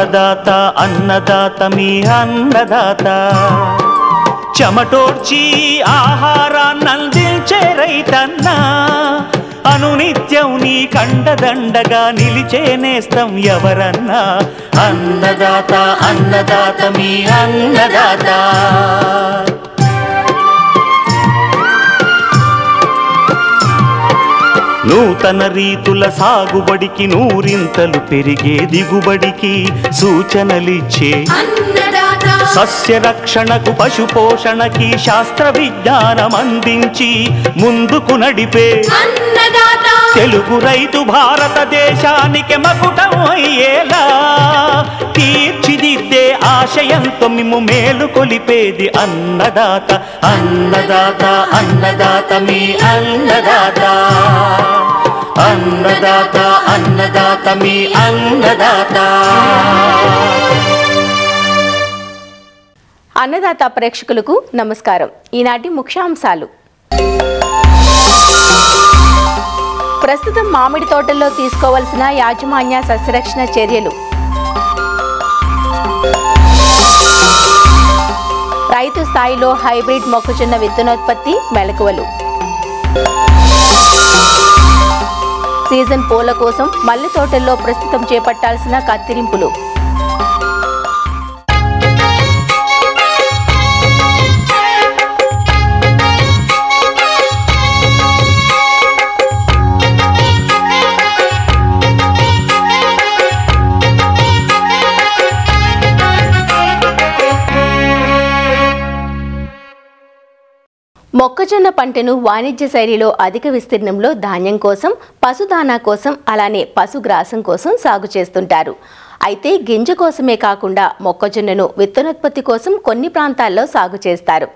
అన్నదాత అన్నదాత మీ అన్నదాత చెమటోడ్చి ఆహారాన్నందించే రైతన్నా అనునిత్యం నీ కండదండగా నిలిచే నేస్తం ఎవరన్నా అన్నదాత అన్నదాత మీ అన్నదాత నూతన రీతుల సాగుబడికి నూరింతలు పెరిగే దిగుబడికి సూచనలిచ్చే సస్య రక్షణకు పశు పోషణకి శాస్త్ర విజ్ఞానం అందించి ముందుకు నడిపే తెలుగు రైతు భారతదేశానికి మకుటం అయ్యేలా తీర్చిదిద్దే ఆశయంతో మిమ్ము మేలు కొలిపేది అన్నదాత అన్నదాత అన్నదాత మీ అన్నదాత అన్నదాత అన్నదాత మీ అన్నదాత. అన్నదాత ప్రేక్షకులకు నమస్కారం. ఈనాటి ముఖ్యాంశాలు. ప్రస్తుతం మామిడి తోటల్లో తీసుకోవాల్సిన యాజమాన్య సస్యరక్షణ చర్యలు, రైతు స్థాయిలో హైబ్రిడ్ మొక్కజొన్న విత్తనోత్పత్తి మెలకువలు, సీజన్ పూల కోసం మల్లె తోటల్లో ప్రస్తుతం చేపట్టాల్సిన కత్తిరింపులు, మొక్కజొన్న పంటను వాణిజ్య శైలిలో అధిక విస్తీర్ణంలో ధాన్యం కోసం, పశుదానా కోసం, అలానే పశుగ్రాసం కోసం సాగు చేస్తుంటారు. అయితే గింజ కోసమే కాకుండా మొక్కజొన్నను విత్తనోత్పత్తి కోసం కొన్ని ప్రాంతాల్లో సాగు చేస్తారు.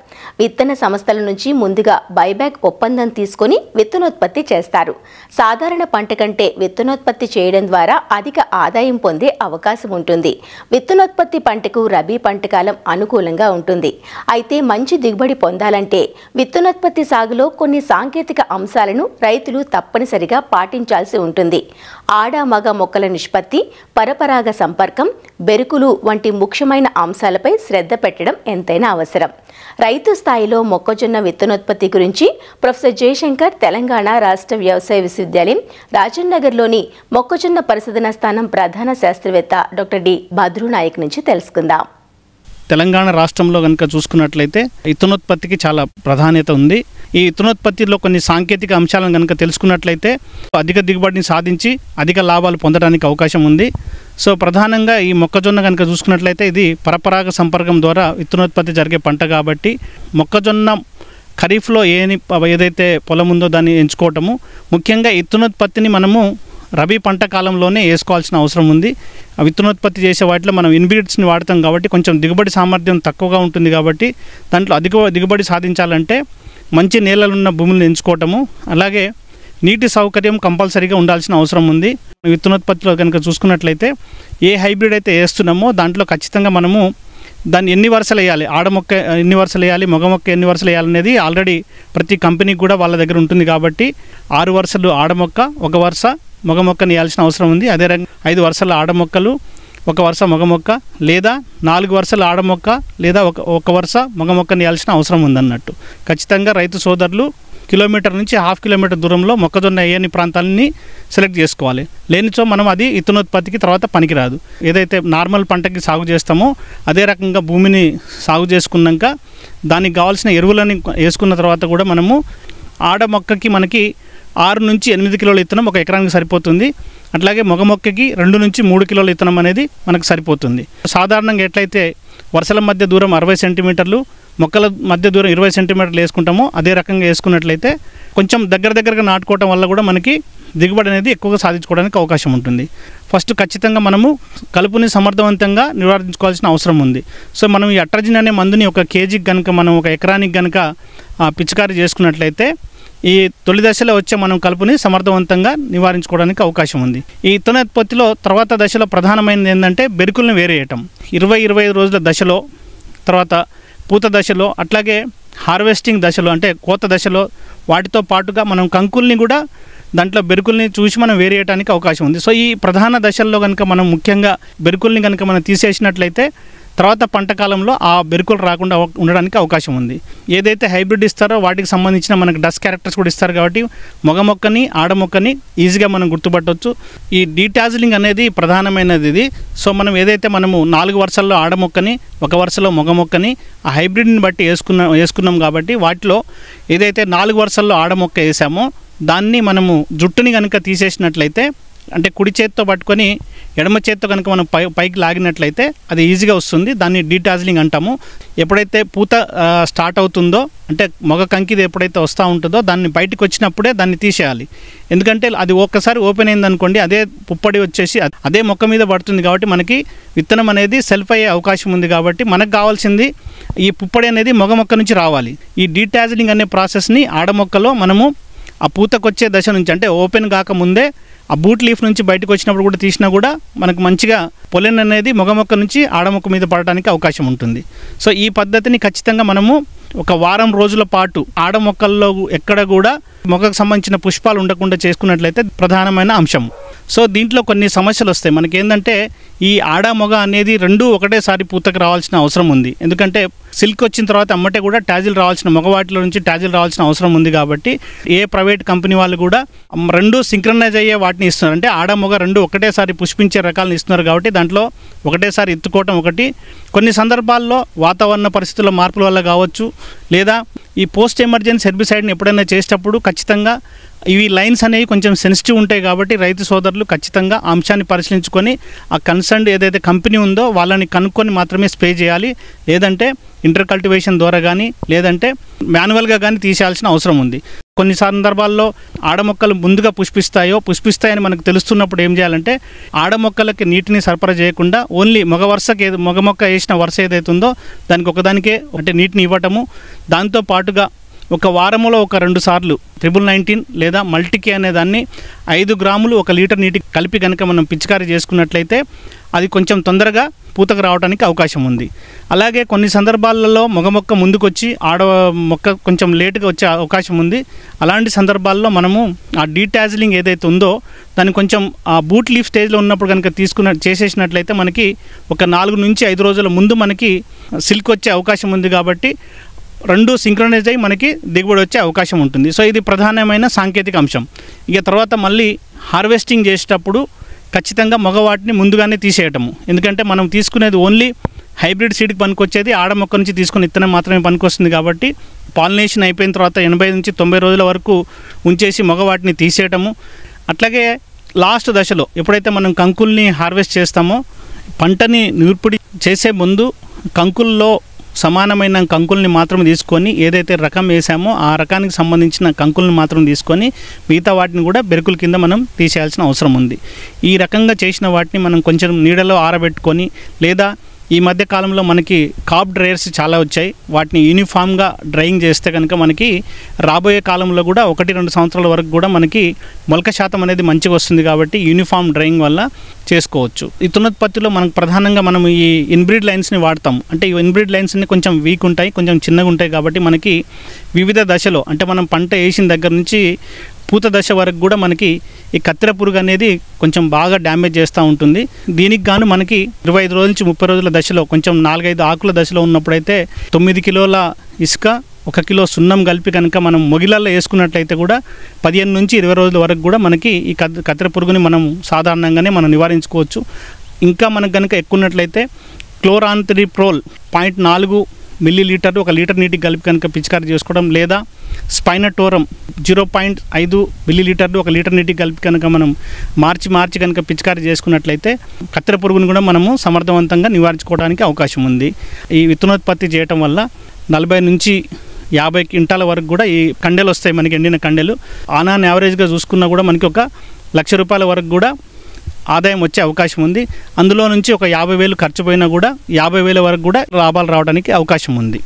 విత్తన సంస్థల నుంచి ముందుగా బైబ్యాక్ ఒప్పందం తీసుకుని విత్తనోత్పత్తి చేస్తారు. సాధారణ పంట కంటే విత్తనోత్పత్తి చేయడం ద్వారా అధిక ఆదాయం పొందే అవకాశం ఉంటుంది. విత్తనోత్పత్తి పంటకు రబీ పంట కాలం అనుకూలంగా ఉంటుంది. అయితే మంచి దిగుబడి పొందాలంటే విత్తనోత్పత్తి సాగులో కొన్ని సాంకేతిక అంశాలను రైతులు తప్పనిసరిగా పాటించాల్సి ఉంటుంది. ఆడ మగ మొక్కల నిష్పత్తి, పరపరాగ సంపర్కం, బెరుకులు వంటి ముఖ్యమైన అంశాలపై శ్రద్ధ పెట్టడం ఎంతైనా అవసరం. రైతు స్థాయిలో మొక్కజొన్న విత్తనోత్పత్తి గురించి ప్రొఫెసర్ జయశంకర్ తెలంగాణ రాష్ట్ర వ్యవసాయ విశ్వవిద్యాలయం రాజన్నగర్లోని మొక్కజొన్న పరిశోధనా స్థానం ప్రధాన శాస్త్రవేత్త డాక్టర్ డి భద్రునాయక్ నుంచి తెలుసుకుందాం. తెలంగాణ రాష్ట్రంలో కనుక చూసుకున్నట్లయితే విత్తనోత్పత్తికి చాలా ప్రాధాన్యత ఉంది. ఈ విత్తనోత్పత్తిలో కొన్ని సాంకేతిక అంశాలను కనుక తెలుసుకున్నట్లయితే అధిక దిగుబడిని సాధించి అధిక లాభాలు పొందడానికి అవకాశం ఉంది. సో ప్రధానంగా ఈ మొక్కజొన్న కనుక చూసుకున్నట్లయితే ఇది పరపరాగ సంపర్కం ద్వారా విత్తనోత్పత్తి జరిగే పంట కాబట్టి మొక్కజొన్న ఖరీఫ్లో ఏదైతే పొలం ఉందో దాన్ని ఎంచుకోవటము, ముఖ్యంగా విత్తనోత్పత్తిని మనము రబీ పంట కాలంలోనే వేసుకోవాల్సిన అవసరం ఉంది. విత్తనోత్పత్తి చేసే వాటిలో మనం ఇన్బ్రీడ్స్ని వాడతాం కాబట్టి కొంచెం దిగుబడి సామర్థ్యం తక్కువగా ఉంటుంది. కాబట్టి దాంట్లో అధిక దిగుబడి సాధించాలంటే మంచి నేలలున్న భూములను ఎంచుకోవటము, అలాగే నీటి సౌకర్యం కంపల్సరీగా ఉండాల్సిన అవసరం ఉంది. విత్తనోత్పత్తిలో కనుక చూసుకున్నట్లయితే ఏ హైబ్రిడ్ అయితే వేస్తున్నామో దాంట్లో ఖచ్చితంగా మనము దాన్ని ఎన్ని వరుసలు వేయాలి, ఆడమొక్క ఎన్ని వరుసలు వేయాలి, మగ మొక్క ఎన్ని వరుసలు వేయాలనేది ఆల్రెడీ ప్రతి కంపెనీకి కూడా వాళ్ళ దగ్గర ఉంటుంది. కాబట్టి 6 వరుసలు ఆడమొక్క, 1 వరుస మగ మొక్కని వేయాల్సిన అవసరం ఉంది. అదే రకంగా 5 వరుసల ఆడమొక్కలు, 1 వరుస మగ మొక్క, లేదా 4 వరుసలు ఆడమొక్క లేదా ఒక వరుస మగ మొక్కని వేయాల్సిన అవసరం ఉందన్నట్టు. ఖచ్చితంగా రైతు సోదరులు కిలోమీటర్ నుంచి ½ కిలోమీటర్ దూరంలో మొక్కజొన్న వేయని ప్రాంతాలని సెలెక్ట్ చేసుకోవాలి. లేనిచో మనం అది విత్తనోత్పత్తికి తర్వాత పనికిరాదు. ఏదైతే నార్మల్ పంటకి సాగు చేస్తామో అదే రకంగా భూమిని సాగు చేసుకున్నాక దానికి కావాల్సిన ఎరువులని వేసుకున్న తర్వాత కూడా మనము ఆడ మొక్కకి మనకి 6 నుంచి 8 కిలోల విత్తనం 1 ఎకరానికి సరిపోతుంది. అట్లాగే మగ మొక్కకి 2 నుంచి 3 కిలోల విత్తనం అనేది మనకు సరిపోతుంది. సాధారణంగా ఎట్లయితే వరుసల మధ్య దూరం 60 సెంటీమీటర్లు, మొక్కల మధ్య దూరం 20 సెంటీమీటర్లు వేసుకుంటామో అదే రకంగా వేసుకున్నట్లయితే కొంచెం దగ్గరగా నాటుకోవడం వల్ల కూడా మనకి దిగుబడి అనేది ఎక్కువగా సాధించుకోవడానికి అవకాశం ఉంటుంది. ఫస్ట్ ఖచ్చితంగా మనము కలుపుని సమర్థవంతంగా నివారించుకోవాల్సిన అవసరం ఉంది. సో మనం ఈ అట్రజిన్ అనే మందుని 1 కేజీకి కనుక మనం 1 ఎకరానికి కనుక పిచికారీ చేసుకున్నట్లయితే ఈ తొలి దశలో వచ్చే మనం కలుపుని సమర్థవంతంగా నివారించుకోవడానికి అవకాశం ఉంది. ఈ విత్తనోత్పత్తిలో తర్వాత దశలో ప్రధానమైనది ఏంటంటే బెరుకులను వేరేయటం. 20-25 రోజుల దశలో, తర్వాత పూత దశలో, అట్లాగే హార్వెస్టింగ్ దశలో అంటే కోత దశలో వాటితో పాటుగా మనం కంకుల్ని కూడా దాంట్లో బెరుకుల్ని చూసి మనం వేరేయడానికి అవకాశం ఉంది. సో ఈ ప్రధాన దశల్లో కనుక మనం ముఖ్యంగా బెరుకుల్ని కనుక మనం తీసేసినట్లయితే తర్వాత పంట కాలంలో ఆ బెరుకులు రాకుండా ఉండడానికి అవకాశం ఉంది. ఏదైతే హైబ్రిడ్ ఇస్తారో వాటికి సంబంధించిన మనకు డస్ట్ క్యారెక్టర్స్ కూడా ఇస్తారు కాబట్టి మగ మొక్కని ఆడ మొక్కని ఈజీగా మనం గుర్తుపట్టవచ్చు. ఈ డీటాజిలింగ్ అనేది ప్రధానమైనది ఇది. సో మనం ఏదైతే మనము 4 వరుసల్లో ఆడ మొక్కని 1 వరుసలో మగ మొక్కని ఆ హైబ్రిడ్ని బట్టి వేసుకున్నాం కాబట్టి వాటిలో ఏదైతే 4 వరుసల్లో ఆడ మొక్క వేసామో దాన్ని మనము జుట్టుని కనుక తీసేసినట్లయితే అంటే కుడి చేత్తో పట్టుకొని ఎడమ చేత్తో కనుక మనం పైకి లాగినట్లయితే అది ఈజీగా వస్తుంది. దాన్ని డీటాజిలింగ్ అంటాము. ఎప్పుడైతే పూత స్టార్ట్ అవుతుందో అంటే మొగ కంకిది ఎప్పుడైతే వస్తూ ఉంటుందో దాన్ని బయటకు వచ్చినప్పుడే దాన్ని తీసేయాలి. ఎందుకంటే అది ఒక్కసారి ఓపెన్ అయిందనుకోండి అదే పుప్పొడి వచ్చేసి అదే మొక్క మీద పడుతుంది కాబట్టి మనకి విత్తనం అనేది సెల్ఫ్ అయ్యే అవకాశం ఉంది. కాబట్టి మనకు కావాల్సింది ఈ పుప్పొడి అనేది మొగ మొక్క నుంచి రావాలి. ఈ డీటాజిలింగ్ అనే ప్రాసెస్ని ఆడ మొక్కలో మనము ఆ పూతకొచ్చే దశ నుంచి అంటే ఓపెన్ కాకముందే ఆ బూట్ లీఫ్ నుంచి బయటకు వచ్చినప్పుడు కూడా తీసినా కూడా మనకు మంచిగా పొలెన్ అనేది మగ మొక్క నుంచి ఆడ మొక్క మీద పడడానికి అవకాశం ఉంటుంది. సో ఈ పద్ధతిని ఖచ్చితంగా మనము ఒక వారం రోజుల పాటు ఆడ మొక్కల్లో ఎక్కడ కూడా మొక్కకు సంబంధించిన పుష్పాలు ఉండకుండా చేసుకున్నట్లయితే ప్రధానమైన అంశం. సో దీంట్లో కొన్ని సమస్యలు వస్తాయి. మనకేంటంటే ఈ ఆడ మొగ అనేది రెండూ ఒకటేసారి పూతకు రావాల్సిన అవసరం ఉంది. ఎందుకంటే సిల్క్ వచ్చిన తర్వాత అమ్మటే కూడా ట్యాజిల్ రావాల్సిన మగవాటిలో నుంచి ట్యాజిల్ రావాల్సిన అవసరం ఉంది. కాబట్టి ఏ ప్రైవేట్ కంపెనీ వాళ్ళు కూడా రెండు సింక్రనైజ్ అయ్యే వాటిని ఇస్తున్నారు. అంటే ఆడ మొగ రెండు ఒకటేసారి పుష్పించే రకాలను ఇస్తున్నారు. కాబట్టి దాంట్లో ఒకటేసారి ఎత్తుకోవటం ఒకటి. కొన్ని సందర్భాల్లో వాతావరణ పరిస్థితుల మార్పుల వల్ల కావచ్చు లేదా ఈ పోస్ట్ ఎమర్జెన్సీ హెర్బిసైడ్ని ఎప్పుడైనా చేసేటప్పుడు ఖచ్చితంగా ఇవి లైన్స్ అనేవి కొంచెం సెన్సిటివ్ ఉంటాయి. కాబట్టి రైతు సోదరులు ఖచ్చితంగా ఆ అంశాన్ని పరిశీలించుకొని ఆ కన్సర్న్ ఏదైతే కంపెనీ ఉందో వాళ్ళని కనుక్కొని మాత్రమే స్ప్రే చేయాలి. లేదంటే ఇంటర్ కల్టివేషన్ ద్వారా కానీ లేదంటే మాన్యువల్గా కానీ తీసేయాల్సిన అవసరం ఉంది. కొన్ని సందర్భాల్లో ఆడ మొక్కలు ముందుగా పుష్పిస్తాయని మనకు తెలుస్తున్నప్పుడు ఏం చేయాలంటే ఆడ మొక్కలకి నీటిని సరఫరా చేయకుండా ఓన్లీ మగ మొక్క వేసిన వరుస ఏదైతే ఉందో దానికి ఒకదానికే అంటే నీటిని ఇవ్వటము. దాంతో పాటుగా ఒక వారంలో ఒక 2 సార్లు 19 లేదా మల్టీకే అనే దాన్ని 5 గ్రాములు 1 లీటర్ నీటికి కలిపి కనుక మనం పిచికారీ చేసుకున్నట్లయితే అది కొంచెం తొందరగా పూతకు రావడానికి అవకాశం ఉంది. అలాగే కొన్ని సందర్భాలలో మగ మొక్క ముందుకొచ్చి ఆడ మొక్క కొంచెం లేటుగా వచ్చే అవకాశం ఉంది. అలాంటి సందర్భాల్లో మనము ఆ డీటాజిలింగ్ ఏదైతే ఉందో దాన్ని కొంచెం ఆ బూట్ లీఫ్ స్టేజ్లో ఉన్నప్పుడు కనుక చేసేసినట్లయితే మనకి ఒక 4 నుంచి 5 రోజుల ముందు మనకి సిల్క్ వచ్చే అవకాశం ఉంది. కాబట్టి రెండు సింక్రనైజ్ అయ్యి మనకి దిగుబడి వచ్చే అవకాశం ఉంటుంది. సో ఇది ప్రధానమైన సాంకేతిక అంశం. ఇక తర్వాత మళ్ళీ హార్వెస్టింగ్ చేసేటప్పుడు ఖచ్చితంగా మగవాటిని ముందుగానే తీసేయటము. ఎందుకంటే మనం తీసుకునేది ఓన్లీ హైబ్రిడ్ సీడ్కి పనికొచ్చేది ఆడ మొక్క నుంచి తీసుకుని ఇత్తనం మాత్రమే పనికొస్తుంది. కాబట్టి పాలినేషన్ అయిపోయిన తర్వాత 80 నుంచి 90 రోజుల వరకు ఉంచేసి మగవాటిని తీసేయటము. అట్లాగే లాస్ట్ దశలో ఎప్పుడైతే మనం కంకుల్ని హార్వెస్ట్ చేస్తామో పంటని నూర్పిడి చేసే ముందు కంకుల్లో సమానమైన కంకుల్ని మాత్రం తీసుకొని ఏదైతే రకం వేసామో ఆ రకానికి సంబంధించిన కంకుల్ని మాత్రం తీసుకొని మిగతా వాటిని కూడా బెరుకుల కింద మనం తీసేయాల్సిన అవసరం ఉంది. ఈ రకంగా చేసిన వాటిని మనం కొంచెం నీడలో ఆరబెట్టుకొని లేదా ఈ మధ్య కాలంలో మనకి కాప్ డ్రైయర్స్ చాలా వచ్చాయి. వాటిని యూనిఫామ్గా డ్రైయింగ్ చేస్తే కనుక మనకి రాబోయే కాలంలో కూడా 1-2 సంవత్సరాల వరకు కూడా మనకి మొలక శాతం అనేది మంచిగా వస్తుంది. కాబట్టి యూనిఫామ్ డ్రైయింగ్ వల్ల చేసుకోవచ్చు. ఈ తునోత్పత్తిలో మనకు ప్రధానంగా మనం ఈ ఇన్బ్రీడ్ లైన్స్ని వాడతాం. అంటే ఈ ఇన్బ్రీడ్ లైన్స్ని కొంచెం వీక్ ఉంటాయి, కొంచెం చిన్నగా ఉంటాయి. కాబట్టి మనకి వివిధ దశలో అంటే మనం పంట వేసిన దగ్గర నుంచి పూత దశ వరకు కూడా మనకి ఈ కత్తెర పురుగు అనేది కొంచెం బాగా డ్యామేజ్ చేస్తూ ఉంటుంది. దీనికి గాను మనకి 25 రోజుల నుంచి 30 రోజుల దశలో కొంచెం 4-5 ఆకుల దశలో ఉన్నప్పుడైతే 9 కిలోల ఇసుక 1 కిలో సున్నం కలిపి కనుక మనం మొగిలాల్లో వేసుకున్నట్లయితే కూడా 15 నుంచి 20 రోజుల వరకు కూడా మనకి ఈ కత్తెర పురుగుని మనం సాధారణంగానే మనం నివారించుకోవచ్చు. ఇంకా మనకు కనుక ఎక్కువ ఉన్నట్లయితే క్లోరాంత్రిప్రోల్ 0.4 మిల్లీలీటర్లు 1 లీటర్ నీటికి కలిపి కనుక పిచికారీ చేసుకోవడం లేదా స్పైనటోరం 0.5 మిల్లీలీటర్లు 1 లీటర్ నీటికి కలిపి కనుక మనం మార్చి కనుక పిచికారీ చేసుకున్నట్లయితే కత్తెర పురుగును కూడా మనము సమర్థవంతంగా నివారించుకోవడానికి అవకాశం ఉంది. ఈ విత్తనోత్పత్తి చేయటం వల్ల 40 నుంచి 50 క్వింటాల వరకు కూడా ఈ కండెలు వస్తాయి. మనకి ఎండిన కండెలు ఆన్ యావరేజ్గా చూసుకున్నా కూడా మనకి 1 లక్ష రూపాయల వరకు కూడా ఆదాయం వచ్చే అవకాశం ఉంది. అందులో నుంచి 50,000 ఖర్చు పోయినా కూడా 50,000 వరకు కూడా లాభాలు రావడానికి అవకాశం ఉంది.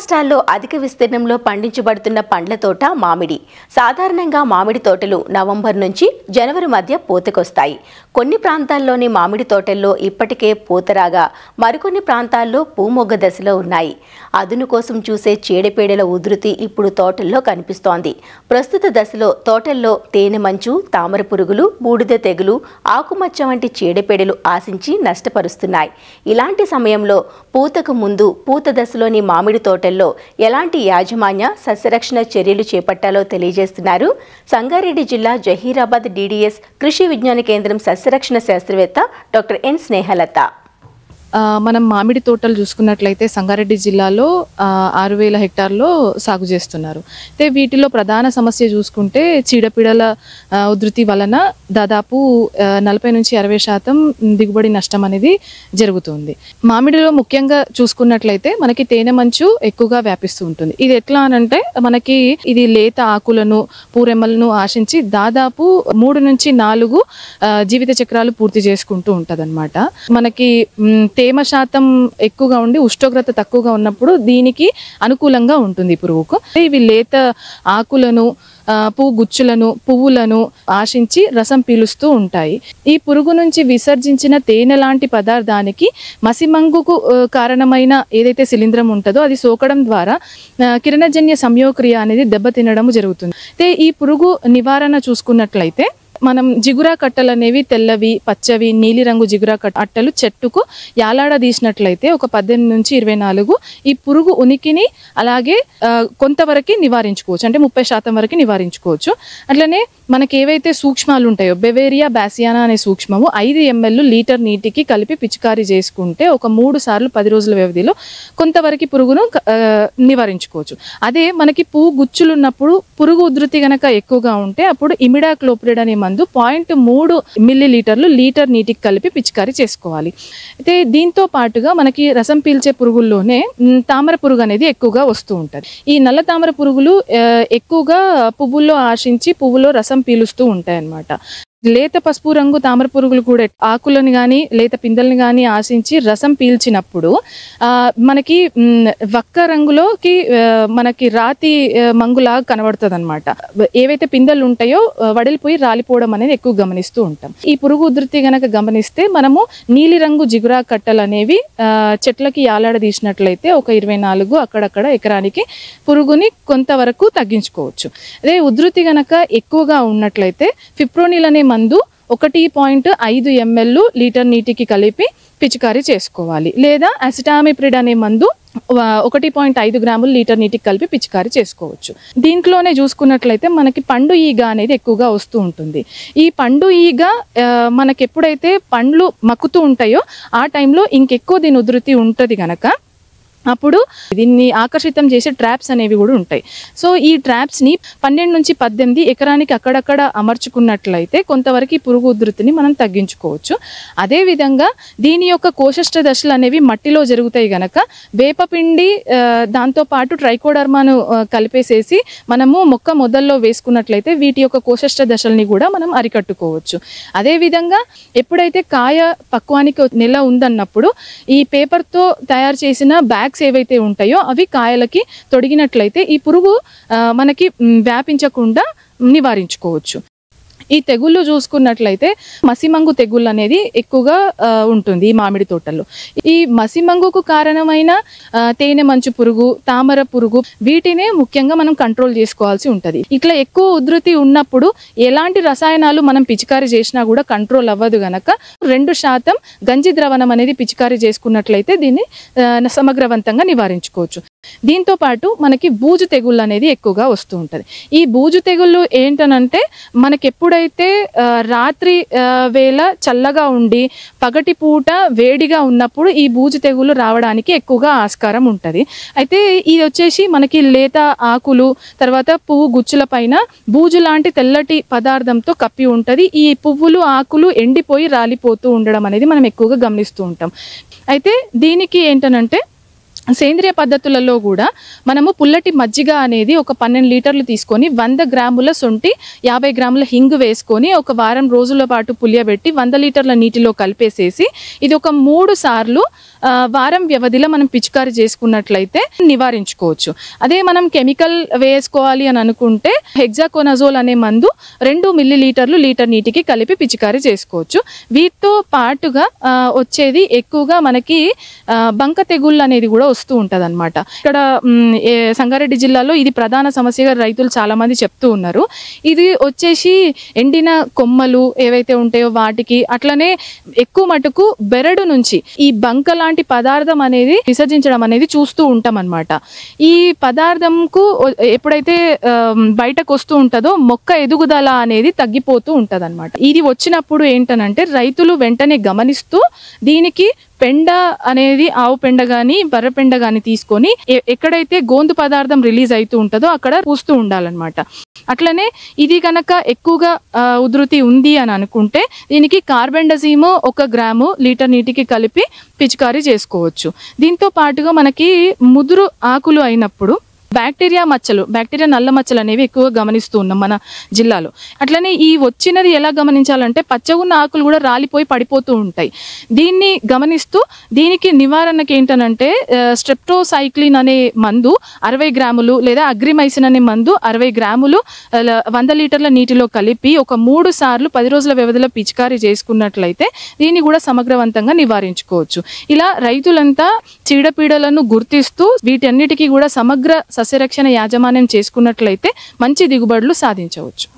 రాష్ట్రాల్లో అధిక విస్తీర్ణంలో పండించబడుతున్న పండ్ల తోట మామిడి. సాధారణంగా మామిడి తోటలు నవంబర్ నుంచి జనవరి మధ్య పూతకొస్తాయి. కొన్ని ప్రాంతాల్లోని మామిడి తోటల్లో ఇప్పటికే పూతరాగా మరికొన్ని ప్రాంతాల్లో పూమొగ్గ దశలో ఉన్నాయి. అదును కోసం చూసే చీడపీడల ఉధృతి ఇప్పుడు తోటల్లో కనిపిస్తోంది. ప్రస్తుత దశలో తోటల్లో తేనె మంచు, తామర పురుగులు, బూడిద తెగులు, ఆకుమచ్చ వంటి చీడపీడలు ఆశించి నష్టపరుస్తున్నాయి. ఇలాంటి సమయంలో పూతకు ముందు పూత దశలోని మామిడి తోటల్లో ఎలాంటి యాజమాన్య సస్యరక్షణ చర్యలు చేపట్టాలో తెలియజేస్తున్నారు సంగారెడ్డి జిల్లా జహీరాబాద్ DDS కృషి విజ్ఞాన కేంద్రం సస్యరక్షణ శాస్త్రవేత్త డాక్టర్ ఎన్ స్నేహలత. మనం మామిడి తోటలు చూసుకున్నట్లయితే సంగారెడ్డి జిల్లాలో 6000 హెక్టార్లో సాగు చేస్తున్నారు. అయితే వీటిలో ప్రధాన సమస్య చూసుకుంటే చీడపీడల ఉధృతి వలన దాదాపు 40 నుంచి 60% దిగుబడి నష్టం అనేది జరుగుతుంది. మామిడిలో ముఖ్యంగా చూసుకున్నట్లయితే మనకి తేనె మంచు ఎక్కువగా వ్యాపిస్తూ ఉంటుంది. ఇది ఎట్లా అనంటే మనకి ఇది లేత ఆకులను, పూరెమ్మలను ఆశించి దాదాపు 3 నుంచి 4 జీవిత చక్రాలు పూర్తి చేసుకుంటూ ఉంటదన్నమాట. మనకి తేమ శాతం ఎక్కువగా ఉండి ఉష్ణోగ్రత తక్కువగా ఉన్నప్పుడు దీనికి అనుకూలంగా ఉంటుంది పురుగుకు. ఇవి లేత ఆకులను, పువ్వులను, పువ్వులను ఆశించి రసం పీలుస్తూ ఉంటాయి. ఈ పురుగు నుంచి విసర్జించిన తేనె లాంటి పదార్థానికి మసిమంగుకు కారణమైన ఏదైతే శిలీంధ్రం ఉంటుందో అది సోకడం ద్వారా కిరణజన్య సంయోగక్రియ అనేది దెబ్బతినడం జరుగుతుంది. అయితే ఈ పురుగు నివారణ చూసుకున్నట్లయితే మనం జిగురా కట్టలు అనేవి తెల్లవి, పచ్చవి, నీలిరంగు జిగురా అట్టలు చెట్టుకు యాలాడదీసినట్లయితే ఒక 18 నుంచి 24 ఈ పురుగు ఉనికిని అలాగే కొంతవరకు నివారించుకోవచ్చు. అంటే 30% వరకు నివారించుకోవచ్చు. అట్లనే మనకి ఏవైతే సూక్ష్మాలు ఉంటాయో బెవేరియా బ్యాసియానా అనే సూక్ష్మము 5 ml లీటర్ నీటికి కలిపి పిచికారీ చేసుకుంటే ఒక 3 సార్లు 10 రోజుల వ్యవధిలో కొంతవరకు పురుగును నివారించుకోవచ్చు. అదే మనకి పువ్వు గుచ్చులు ఉన్నప్పుడు పురుగు ఉధృతి గనక ఎక్కువగా ఉంటే అప్పుడు ఇమిడాక్లోప్రిడ్ అనే మందు 0.3 మిల్లీలీటర్లు లీటర్ నీటికి కలిపి పిచికారీ చేసుకోవాలి. అయితే దీంతో పాటుగా మనకి రసం పీల్చే పురుగుల్లోనే తామర పురుగు అనేది ఎక్కువగా వస్తూ ఉంటుంది. ఈ నల్ల తామర పురుగులు ఎక్కువగా పువ్వుల్లో ఆశించి పువ్వులో రసం పీలుస్తూ ఉంటాయి అన్నమాట. లేత పసుపు రంగు తామర పురుగులు కూడా ఆకులను కానీ లేత పిందెలను కానీ ఆశించి రసం పీల్చినప్పుడు మనకి వక్క రంగులోకి మనకి రాతి మంగులాగా కనబడుతుంది అనమాట. ఏవైతే పిందెలు ఉంటాయో వడిలిపోయి రాలిపోవడం అనేది ఎక్కువ గమనిస్తూ ఉంటాం. ఈ పురుగు ఉధృతి గనక గమనిస్తే మనము నీలి రంగు జిగురా కట్టలు అనేవి చెట్లకి యాలాడదీసినట్లయితే ఒక 24 అక్కడక్కడ ఎకరానికి పురుగుని కొంతవరకు తగ్గించుకోవచ్చు. అదే ఉధృతి గనక ఎక్కువగా ఉన్నట్లయితే ఫిప్రోనిల్ అనే మందు 1.5 ml లీటర్ నీటికి కలిపి పిచికారీ చేసుకోవాలి. లేదా అసిటామిప్రిడ్ అనే మందు 1.5 గ్రాములు లీటర్ నీటికి కలిపి పిచికారీ చేసుకోవచ్చు. దీంట్లోనే చూసుకున్నట్లయితే మనకి పండు ఈగ అనేది ఎక్కువగా వస్తూ ఉంటుంది. ఈ పండు ఈగ మనకి ఎప్పుడైతే పండ్లు మక్కుతూ ఉంటాయో ఆ టైంలో ఇంకెక్కువ దీని ఉధృతి ఉంటుంది కనుక అప్పుడు దీన్ని ఆకర్షితం చేసే ట్రాప్స్ అనేవి కూడా ఉంటాయి. సో ఈ ట్రాప్స్ని 12 నుంచి 18 ఎకరానికి అక్కడక్కడ అమర్చుకున్నట్లయితే కొంతవరకు పురుగు ఉధృతిని మనం తగ్గించుకోవచ్చు. అదేవిధంగా దీని యొక్క కోశష్ట దశలు అనేవి మట్టిలో జరుగుతాయి గనక వేపపిండి దాంతోపాటు ట్రైకోడర్మాను కలిపేసేసి మనము మొక్క మొదల్లో వేసుకున్నట్లయితే వీటి యొక్క కోశష్ట దశల్ని కూడా మనం అరికట్టుకోవచ్చు. అదేవిధంగా ఎప్పుడైతే కాయ పక్వానికి నెల ఉందన్నప్పుడు ఈ పేపర్తో తయారు చేసిన బ్యాగ్ ఏవైతే ఉంటాయో అవి కాయలకి తొడిగినట్లయితే ఈ పురుగు మనకి వ్యాపించకుండా నివారించుకోవచ్చు. ఈ తెగుళ్ళు చూసుకున్నట్లయితే మసిమంగు తెగుళ్ళు అనేది ఎక్కువగా ఉంటుంది ఈ మామిడి తోటల్లో. ఈ మసిమంగుకు కారణమైన తేనె మంచు పురుగు, తామర పురుగు వీటినే ముఖ్యంగా మనం కంట్రోల్ చేసుకోవాల్సి ఉంటుంది. ఇట్లా ఎక్కువ ఉధృతి ఉన్నప్పుడు ఎలాంటి రసాయనాలు మనం పిచికారీ చేసినా కూడా కంట్రోల్ అవ్వదు గనక 2% గంజి ద్రవణం అనేది పిచికారీ చేసుకున్నట్లయితే దీన్ని సమగ్రవంతంగా నివారించుకోవచ్చు. దీంతో పాటు మనకి బూజు తెగుళ్ళు అనేది ఎక్కువగా వస్తూ ఉంటుంది. ఈ బూజు తెగుళ్ళు ఏంటనంటే మనకి ఎప్పుడైతే రాత్రి వేళ చల్లగా ఉండి పగటి పూట వేడిగా ఉన్నప్పుడు ఈ బూజు తెగుళ్ళు రావడానికి ఎక్కువగా ఆస్కారం ఉంటుంది. అయితే ఇది వచ్చేసి మనకి లేత ఆకులు తర్వాత పువ్వు గుచ్చుల పైన బూజు లాంటి తెల్లటి పదార్థంతో కప్పి ఉంటుంది. ఈ పువ్వులు ఆకులు ఎండిపోయి రాలిపోతూ ఉండడం అనేది మనం ఎక్కువగా గమనిస్తూ ఉంటాం. అయితే దీనికి ఏంటనంటే సేంద్రియ పద్ధతులలో కూడా మనము పుల్లటి మజ్జిగ అనేది ఒక 12 లీటర్లు తీసుకొని 100 గ్రాముల సొంటి 50 గ్రాముల హింగు వేసుకొని ఒక వారం రోజుల పాటు పులియబెట్టి 100 లీటర్ల నీటిలో కలిపేసేసి ఇది ఒక 3 సార్లు వారం వ్యవధిలో మనం పిచికారీ చేసుకున్నట్లయితే నివారించుకోవచ్చు. అదే మనం కెమికల్ వేసుకోవాలి అని అనుకుంటే హెగ్జాకోనజోల్ అనే మందు 2 మిల్లీలీటర్లు లీటర్ నీటికి కలిపి పిచికారీ చేసుకోవచ్చు. వీటితో పాటుగా వచ్చేది ఎక్కువగా మనకి బంక తెగుళ్ళు అనేది కూడా వస్తూ ఉంటుంది అనమాట. ఇక్కడ సంగారెడ్డి జిల్లాలో ఇది ప్రధాన సమస్యగా రైతులు చాలా మంది చెప్తూ ఉన్నారు. ఇది వచ్చేసి ఎండిన కొమ్మలు ఏవైతే ఉంటాయో వాటికి, అట్లనే ఎక్కువ మటుకు బెరడు నుంచి ఈ బంక లాంటి పదార్థం అనేది విసర్జించడం అనేది చూస్తూ ఉంటాం అనమాట. ఈ పదార్థంకు ఎప్పుడైతే బయటకు వస్తూ ఉంటుందో మొక్క ఎదుగుదల అనేది తగ్గిపోతూ ఉంటుంది అనమాట. ఇది వచ్చినప్పుడు ఏంటనంటే రైతులు వెంటనే గమనిస్తూ దీనికి పెండ అనేది ఆవు పెండ కానీ బర్రె పెండ కానీ తీసుకొని ఎక్కడైతే గోందు పదార్థం రిలీజ్ అవుతూ ఉంటుందో అక్కడ పూస్తూ ఉండాలన్నమాట. అట్లనే ఇది కనుక ఎక్కువగా ఉధృతి ఉంది అని అనుకుంటే దీనికి కార్బెండజీమ్ 1 గ్రాము లీటర్ నీటికి కలిపి పిచికారీ చేసుకోవచ్చు. దీంతో పాటుగా మనకి ముదురు ఆకులు అయినప్పుడు బ్యాక్టీరియా నల్ల మచ్చలు అనేవి ఎక్కువగా గమనిస్తూ ఉన్నాం మన జిల్లాలో. అట్లనే ఈ వచ్చినది ఎలా గమనించాలంటే పచ్చగున్న ఆకులు కూడా రాలిపోయి పడిపోతూ ఉంటాయి. దీన్ని గమనిస్తూ దీనికి నివారణకి ఏంటనంటే స్ట్రెప్టోసైక్లిన్ అనే మందు 60 గ్రాములు లేదా అగ్రిమైసిన్ అనే మందు 60 గ్రాములు 100 లీటర్ల నీటిలో కలిపి ఒక 3 సార్లు 10 రోజుల వ్యవధిలో పిచికారీ చేసుకున్నట్లయితే దీన్ని కూడా సమగ్రవంతంగా నివారించుకోవచ్చు. ఇలా రైతులంతా చీడపీడలను గుర్తిస్తూ వీటన్నిటికీ కూడా సమగ్ర సస్యరక్షణ యాజమాన్యం చేసుకున్నట్లయితే మంచి దిగుబడులు సాధించవచ్చు.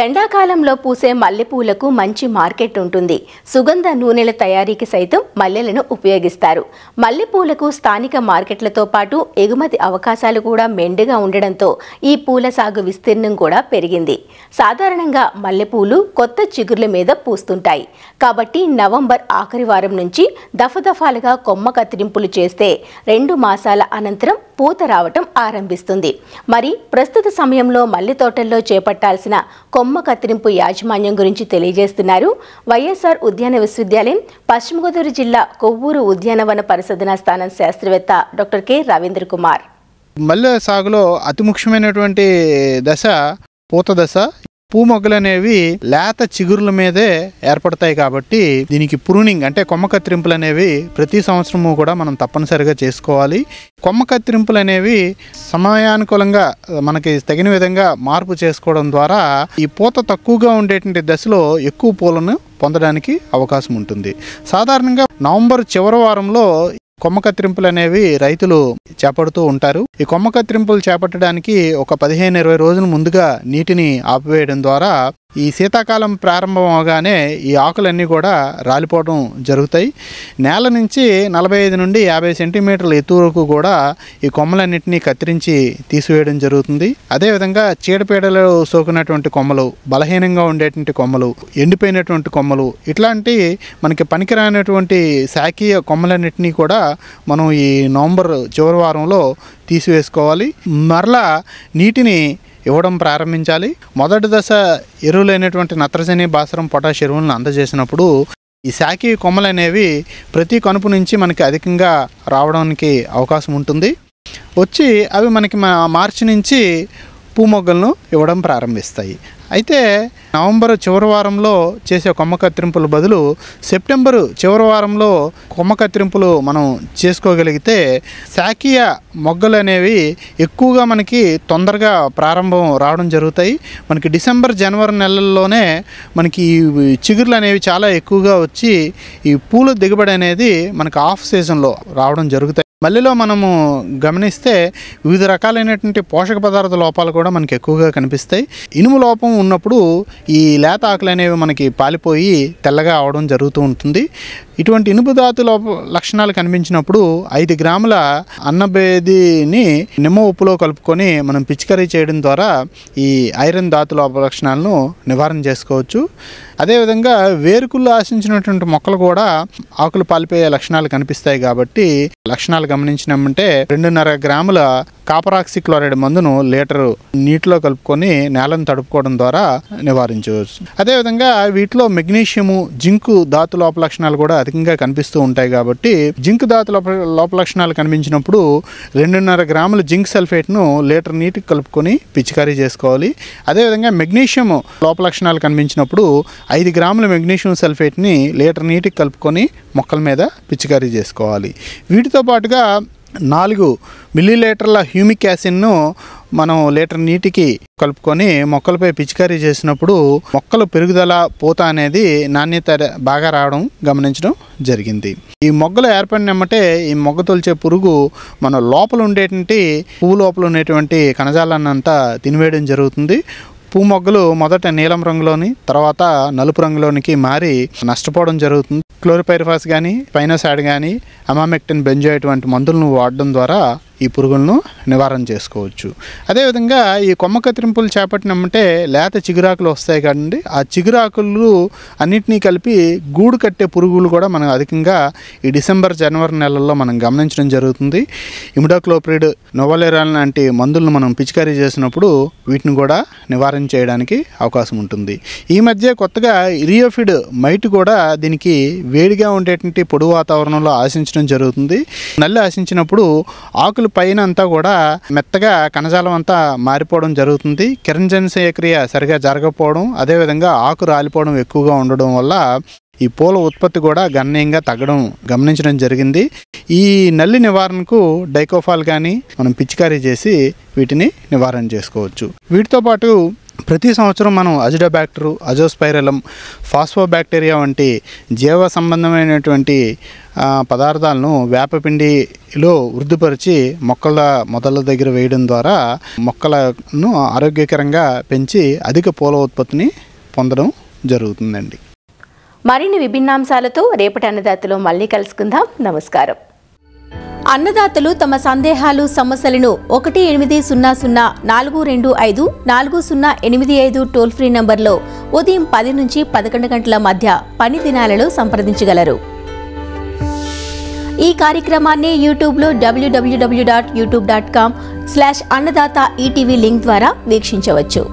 ఎండాకాలంలో పూసే మల్లెపూలకు మంచి మార్కెట్ ఉంటుంది. సుగంధ నూనెల తయారీకి సైతం మల్లెలను ఉపయోగిస్తారు. మల్లెపూలకు స్థానిక మార్కెట్లతో పాటు ఎగుమతి అవకాశాలు కూడా మెండుగా ఉండడంతో ఈ పూల సాగు విస్తీర్ణం కూడా పెరిగింది. సాధారణంగా మల్లెపూలు కొత్త చిగుర్ల మీద పూస్తుంటాయి కాబట్టి నవంబర్ ఆఖరి వారం నుంచి దఫదఫాలుగా కొమ్మ కత్తిరింపులు చేస్తే 2 మాసాల అనంతరం పూత రావటం ఆరంభిస్తుంది. మరి ప్రస్తుత సమయంలో మల్లె తోటల్లో చేపట్టాల్సిన కొమ్మ కత్తిరింపు యాజమాన్యం గురించి తెలియజేస్తున్నారు వైఎస్ఆర్ ఉద్యాన విశ్వవిద్యాలయం పశ్చిమ గోదావరి జిల్లా కొవ్వూరు ఉద్యానవన పరిశోధనా స్థానం శాస్త్రవేత్త డాక్టర్ కె రవీంద్ర కుమార్. మల్లె సాగులో అతి ముఖ్యమైనటువంటి దశ పూత దశ. పూ మొగ్గలు అనేవి లేత చిగురుల మీదే ఏర్పడతాయి కాబట్టి దీనికి ప్రూనింగ్ అంటే కొమ్మ కత్తిరింపులు అనేవి ప్రతి సంవత్సరము కూడా మనం తప్పనిసరిగా చేసుకోవాలి. కొమ్మ కత్తిరింపులు అనేవి సమయానుకూలంగా మనకి తగిన విధంగా మార్పు చేసుకోవడం ద్వారా ఈ పూత తక్కువగా ఉండేటువంటి దశలో ఎక్కువ పూలను పొందడానికి అవకాశం ఉంటుంది. సాధారణంగా నవంబర్ చివరి వారంలో కొమ్మ కత్తిరింపులు అనేవి రైతులు చేపడుతూ ఉంటారు. ఈ కొమ్మ కత్తిరింపులు చేపట్టడానికి ఒక 15-20 రోజుల ముందుగా నీటిని ఆపివేయడం ద్వారా ఈ శీతాకాలం ప్రారంభం అవగానే ఈ ఆకులన్నీ కూడా రాలిపోవడం జరుగుతాయి. నేల నుంచి 45 నుండి 50 సెంటీమీటర్ల ఎత్తు వరకు కూడా ఈ కొమ్మలన్నింటినీ కత్తిరించి తీసివేయడం జరుగుతుంది. అదేవిధంగా చీడపీడలు సోకినటువంటి కొమ్మలు, బలహీనంగా ఉండేటువంటి కొమ్మలు, ఎండిపోయినటువంటి కొమ్మలు, ఇట్లాంటి మనకి పనికిరానటువంటి శాఖీయ కొమ్మలన్నింటినీ కూడా మనం ఈ నవంబర్ చివరి వారంలో తీసివేసుకోవాలి. మరలా నీటిని ఇవ్వడం ప్రారంభించాలి. మొదటి దశ ఎరువులైనటువంటి నత్రజని, భాస్వరం, పొటాష్ ఎరువులను అందజేసినప్పుడు ఈ శాఖీయ కొమ్మలు అనేవి ప్రతి కనుపు నుంచి మనకి అధికంగా రావడానికి అవకాశం ఉంటుంది. వచ్చి అవి మనకి మార్చి నుంచి పూ మొగ్గలను ఇవ్వడం ప్రారంభిస్తాయి. అయితే నవంబర్ చివరి వారంలో చేసే కొమ్మ కత్తిరింపుల బదులు సెప్టెంబరు చివరి వారంలో కొమ్మ కత్తిరింపులు మనం చేసుకోగలిగితే శాఖీయ మొగ్గలు అనేవి ఎక్కువగా మనకి తొందరగా ప్రారంభం రావడం జరుగుతాయి. మనకి డిసెంబర్, జనవరి నెలల్లోనే మనకి చిగుర్లు అనేవి చాలా ఎక్కువగా వచ్చి ఈ పూల దిగుబడి అనేది మనకి ఆఫ్ సీజన్లో రావడం జరుగుతాయి. మల్లెలో మనము గమనిస్తే వివిధ రకాలైనటువంటి పోషక పదార్థ లోపాలు కూడా మనకి ఎక్కువగా కనిపిస్తాయి. ఇనుము లోపం ఉన్నప్పుడు ఈ లేత ఆకులు అనేవి మనకి పాలిపోయి తెల్లగా అవడం జరుగుతూ ఉంటుంది. ఇటువంటి ఇనుపు ధాతు లక్షణాలు కనిపించినప్పుడు 5 గ్రాముల అన్నబేదిని నిమ్మ ఉప్పులో కలుపుకొని మనం పిచికారీ చేయడం ద్వారా ఈ ఐరన్ ధాతు లోప లక్షణాలను నివారణ చేసుకోవచ్చు. అదేవిధంగా వేరుకుళ్ళు ఆశించినటువంటి మొక్కలు కూడా ఆకులు పాలిపోయే లక్షణాలు కనిపిస్తాయి కాబట్టి లక్షణాలు గమనించినామంటే 2.5 గ్రాముల కాపర్ ఆక్సిక్లోరైడ్ మందును లీటరు నీటిలో కలుపుకొని నేలను తడుపుకోవడం ద్వారా నివారించవచ్చు. అదేవిధంగా వీటిలో మెగ్నీషియము, జింకు ధాతు లోప లక్షణాలు కూడా అధికంగా కనిపిస్తూ ఉంటాయి కాబట్టి జింక్ ధాతు లోప లక్షణాలు కనిపించినప్పుడు 2.5 గ్రాముల జింక్ సల్ఫేట్ను లీటర్ నీటికి కలుపుకొని పిచికారీ చేసుకోవాలి. అదేవిధంగా మెగ్నీషియం లోప లక్షణాలు కనిపించినప్పుడు 5 గ్రాముల మెగ్నీషియం సల్ఫేట్ని లీటర్ నీటికి కలుపుకొని మొక్కల మీద పిచికారీ చేసుకోవాలి. వీటితో పాటుగా 4 మిల్లీలీటర్ల హ్యూమిక్ యాసిడ్ను మనం లీటర్ నీటికి కలుపుకొని మొక్కలపై పిచికారీ చేసినప్పుడు మొక్కల పెరుగుదల, పూత అనేది నాణ్యత బాగా రావడం గమనించడం జరిగింది. ఈ మొగ్గలు ఏర్పడినమ్మటే ఈ మొగ్గ తొలిచే పురుగు మన లోపల ఉండేటువంటి పువ్వు లోపల ఉండేటువంటి కణజాలాన్ని అంతా తినివేయడం జరుగుతుంది. పువ్వు మొగ్గలు మొదట నీలం రంగులోని తర్వాత నలుపు రంగులోనికి మారి నష్టపోవడం జరుగుతుంది. క్లోరిపైరిఫాస్ కానీ, పైనోసాడ్ కానీ, అమామెక్టిన్ బెంజోయేట్ వంటి మందులను వాడడం ద్వారా ఈ పురుగులను నివారణ చేసుకోవచ్చు. అదేవిధంగా ఈ కొమ్మ కత్తిరింపులు చేపట్టినమ్మంటే లేత చిగురాకులు వస్తాయి కదండి. ఆ చిగురాకులు అన్నిటినీ కలిపి గూడు కట్టే పురుగులు కూడా మనం అధికంగా ఈ డిసెంబర్, జనవరి నెలల్లో మనం గమనించడం జరుగుతుంది. ఇమిడాక్లోప్రిడ్, నోవోలెరాన్ లాంటి మందులను మనం పిచికారీ చేసినప్పుడు వీటిని కూడా నివారణ చేయడానికి అవకాశం ఉంటుంది. ఈ మధ్య కొత్తగా ఇరియోఫిడ్ మైట్ కూడా దీనికి వేడిగా ఉండేటువంటి పొడి వాతావరణంలో ఆశించడం జరుగుతుంది. నల్లి ఆశించినప్పుడు ఆకులు పైన అంతా కూడా మెత్తగా కణజాలం అంతా మారిపోవడం జరుగుతుంది. కిరణజన్య సేక్రియ సరిగా జరగకపోవడం, అదేవిధంగా ఆకు రాలిపోవడం ఎక్కువగా ఉండడం వల్ల ఈ పూల ఉత్పత్తి కూడా గణనీయంగా తగ్గడం గమనించడం జరిగింది. ఈ నల్లి నివారణకు డైకోఫాల్ కానీ మనం పిచికారీ చేసి వీటిని నివారణ చేసుకోవచ్చు. వీటితో పాటు ప్రతి సంవత్సరం మనం అజిడోబ్యాక్టర్, అజోస్పైరలం, ఫాస్ఫోబ్యాక్టీరియా వంటి జీవ సంబంధమైనటువంటి పదార్థాలను వేపపిండిలో వృద్ధిపరిచి మొక్కల మొదల దగ్గర వేయడం ద్వారా మొక్కలను ఆరోగ్యకరంగా పెంచి అధిక పూల ఉత్పత్తిని పొందడం జరుగుతుందండి. మరిన్ని విభిన్నాంశాలతో రేపటి అన్నదాతలో మళ్ళీ కలుసుకుందాం. నమస్కారం. అన్నదాతలు తమ సందేహాలు, సమస్యలను 1800-425-4085 టోల్ ఫ్రీ నంబర్లో ఉదయం 10 నుంచి 11 గంటల మధ్య పని దినాలలో సంప్రదించగలరు. ఈ కార్యక్రమాన్ని యూట్యూబ్లో www.youtube.com/annadata ETV లింక్ ద్వారా వీక్షించవచ్చు.